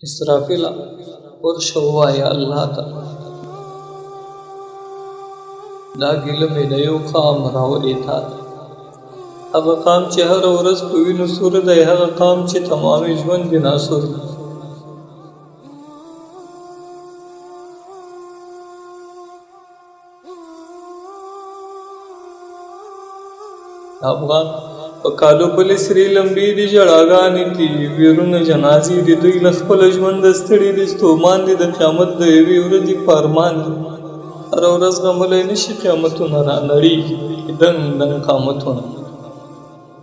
اسرافیل ورشه ووایه الله ته دا ګیله مې د یو قام راوړې تا ته هغه قام چې هره ورځ په وینو سور دی هغه قام چې تمامي ژوند یې ناسور دی افغان په کالو بلې سرې لمبې دي ژړاګانې دي ویرونه جنازې دي دوی له خپله ژونده ستړي دي ستومان دي د قیامت د یوې ورځې په ارمان دي هره ورځ غملی نه شي قیامتونه را نړېږي دنګ دنګ قامتونه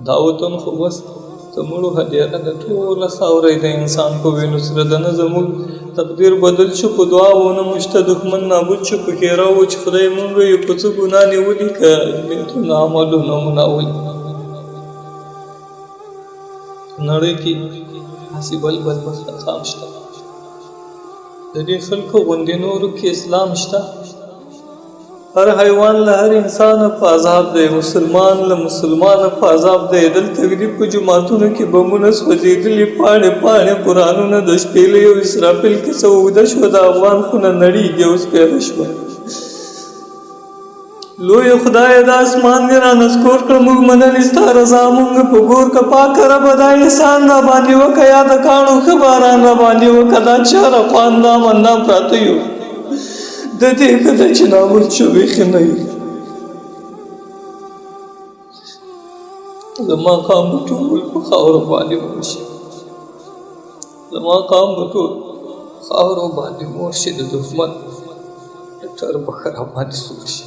دا وطن خو بس د مړو هدیره د ټوله خاوره د انسان په وینو سره د نه زموږ تقدیر بدل شو په دعاونه موږ ته دښمن نابود شو پکې راوو چې خدای مونږ یې په څه ګناه نیولي که نیتونه عملونه مناولي نړۍ کې هسې بل بل مخلوقام شته د دې خلکو غوندې نورو کې اسلام شته هر حیوان له هر انسان په عذاب دی مسلمان له مسلمان په عذاب دی دلته ویني په جوماتونو کې بمونه سوځېدلي پاڼې پاڼې قرآنونه د شپېلې او اسرافیل کیسه اوږده شوه د افغان خونه نړېږي اوس پیدا شوه لوی خدای د اسمان دې رانسکور کړه موږ منلې ستا رضا مونږ په ګور که پاکه ربه دا احسان را باندې وکړه یا د کاڼو ښه باران را باندې وکړه دا چاره خواندا مندا پراته یو د دې کده چې نابود شو بیخي نه یو زما قام به ټول په خاورو باندې مور شي زما قام به ټول خاورو باندې مور شي د دښمن ټټر به ښه را باندې سور شي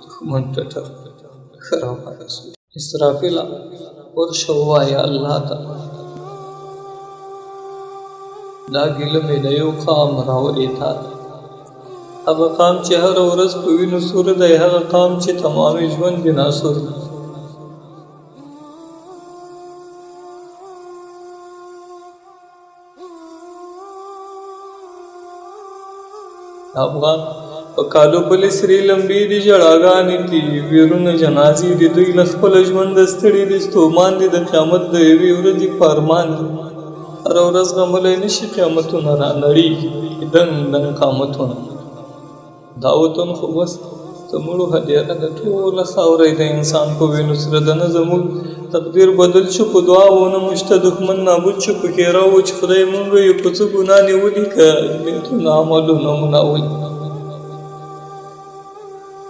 دښمن ټټر ښه را باندې سور شي اسرافیل ورشه ووایه الله ته دا ګیله مې د یو قام راوړې تا ته هغه قام چې هره ورځ په وینو سور دی هغه قام چې تمامي ژوند یې ناسور دی افغان په کالو بلې سرې لمبې دي ژړاګانې دي ویرونه جنازې دي دوی له خپله ژونده ستړي دي ستومان دي د قیامت د یوې ورځې په ارمان دي هره ورځ غملی نه شي قیامتونه را نړېږي دنګ دنګ قامتونه دا وطن خو بس د مړو هدیره د ټوله خاوره د انسان په وینو سره د نه زموږ تقدیر بدل شو په دعاونه موږ ته دښمن نابود شو پکې راوو چې خدای مونږ یې په څه ګناه نیولي که نیتونه عملونه مناولي